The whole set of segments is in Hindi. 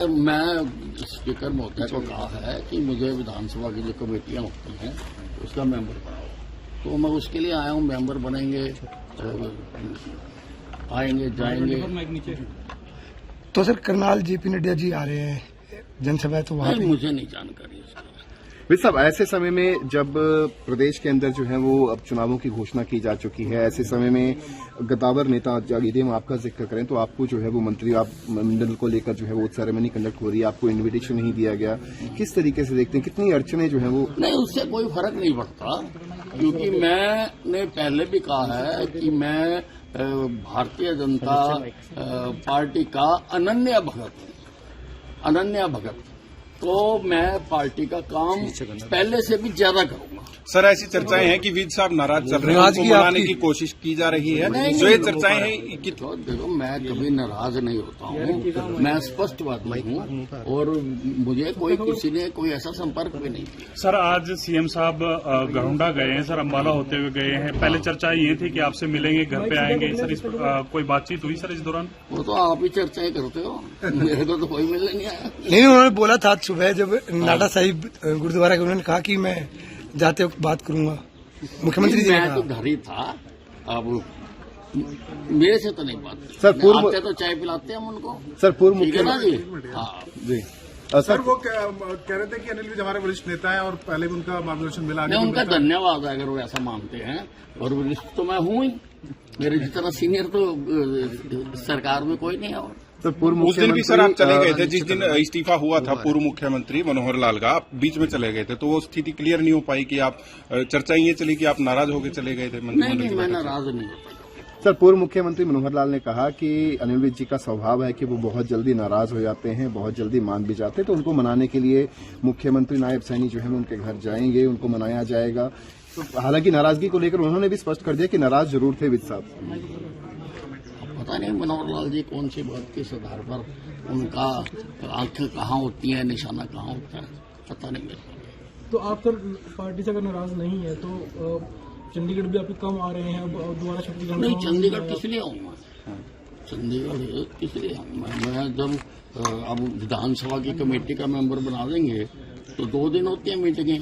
मैं स्पीकर महोदय को कहा है कि मुझे विधानसभा की जो कमेटियां होती हैं उसका मेंबर बनाओ, तो मैं उसके लिए आया हूं। मेंबर बनेंगे, आएंगे जाएंगे। तो सर करनाल जेपी नड्डा जी आ रहे हैं जनसभा, तो वहां मुझे नहीं जानकारी इसकी। विद साहब, ऐसे समय में जब प्रदेश के अंदर जो है वो अब चुनावों की घोषणा की जा चुकी है, ऐसे समय में गद्दावर नेता यदि हम आपका जिक्र करें तो आपको जो है वो मंत्री आप मंडल को लेकर जो है वो सेरेमनी कंडक्ट हो रही है, आपको इन्विटेशन नहीं दिया गया, किस तरीके से देखते हैं, कितनी अड़चने जो है वो? नहीं, उससे कोई फर्क नहीं पड़ता, क्योंकि मैंने पहले भी कहा है कि मैं भारतीय जनता पार्टी का अनन्य भगत, तो मैं पार्टी का काम पहले से भी ज्यादा करूंगा। सर, ऐसी चर्चाएं हैं कि विद साहब नाराज चल रहे हैं, उनको मनाने की कोशिश की जा रही है। जो ये चर्चाएं हैं कि तो देखो, मैं कभी नाराज नहीं होता हूँ, मैं स्पष्टवादी हूँ और मुझे किसी ने कोई ऐसा संपर्क भी नहीं किया। सर, आज सीएम साहब गरुंडा गए हैं, सर अम्बाला होते हुए गए हैं। पहले चर्चा ये थी कि आपसे मिलेंगे, घर पे आएंगे। सर, इस कोई बातचीत हुई सर इस दौरान? वो तो आप ही चर्चाएं करते हो, मेरे को तो कोई मिलने नहीं आया। नहीं, उन्होंने बोला था सुबह जब नाडा साहिब गुरुद्वारा के, उन्होंने कहा कि मैं जाते वक्त बात करूंगा मुख्यमंत्री जी ने कहा। मैं तो घर ही था, अब मेरे से तो नहीं बात। सर, पूर्व आते तो चाय पिलाते हैं हम उनको। सर, पूर्व मुख्यमंत्री जी सर, वो कह रहे थे कि अनिल विज हमारे वरिष्ठ नेता है और पहले भी उनका मार्गदर्शन मिला। मैं उनका धन्यवाद है अगर वो ऐसा मानते हैं, और वरिष्ठ तो मैं हूं ही, मेरे जितना सीनियर तो सरकार में कोई नहीं है। और सर, पूर्व उस दिन भी सर आप चले गए थे, जिस दिन इस्तीफा हुआ था पूर्व मुख्यमंत्री मनोहर लाल का, आप बीच में चले गए थे, तो वो स्थिति क्लियर नहीं हो पाई कि आप चर्चा ये चली कि आप नाराज होकर चले गए थे? नहीं, मैं नाराज नहीं होता। सर, पूर्व मुख्यमंत्री मनोहर लाल ने कहा कि अनिल विज जी का स्वभाव है कि वो बहुत जल्दी नाराज हो जाते हैं, बहुत जल्दी मान भी जाते हैं, तो उनको मनाने के लिए मुख्यमंत्री नायब सैनी जो है उनके घर जाएंगे, उनको मनाया जाएगा। तो हालांकि नाराजगी को लेकर उन्होंने भी स्पष्ट कर दिया कि नाराज जरूर थे विज साहब। पता नहीं मनोहर लाल जी कौन सी बात किस आधार पर, उनका आंखें कहाँ होती है, निशाना कहाँ होता है, पता नहीं मेरे को। तो आप सर पार्टी से अगर नाराज नहीं है तो चंडीगढ़ भी आपके कम आ रहे हैं, अब दोबारा छत्तीसगढ़ नहीं, चंडीगढ़ किस लिए आऊंगा? चंडीगढ़ किस लिए आऊंगा? मैं जब अब विधानसभा की कमेटी का मेंबर बना देंगे तो 2 दिन होती है मीटिंगें,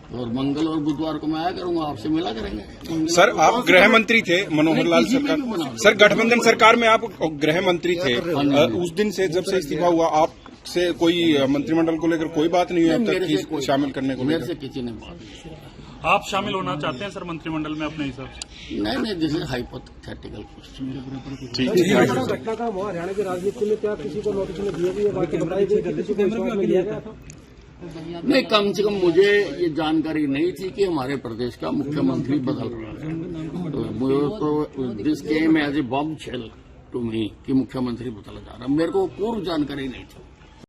और मंगल और बुधवार को मैं आया करूंगा, आपसे मिला करेंगे। सर, आप गृह मंत्री थे मनोहर लाल सरकार, सर गठबंधन सरकार में आप गृह मंत्री थे, उस दिन से जब से इस्तीफा हुआ आपसे कोई मंत्रिमंडल को लेकर कोई बात नहीं हुई अब तक शामिल करने को? मेरे से किसी ने बात नहीं। आप शामिल होना चाहते हैं सर मंत्रिमंडल में अपने हिसाब से? नहीं, दिस इज हाइपोथेटिकल क्वेश्चन। घटना का हरियाणा की राजनीति में क्या किसी को नोटिस में दिया गया, बात बताई गई, किसी को विश्वास में लिया गया था? नहीं, कम से कम मुझे ये जानकारी नहीं थी कि हमारे प्रदेश का मुख्यमंत्री बदल रहा है। तो this came as a bombshell to me कि मुख्यमंत्री बदला जा रहा है, मेरे को पूर्व जानकारी नहीं थी।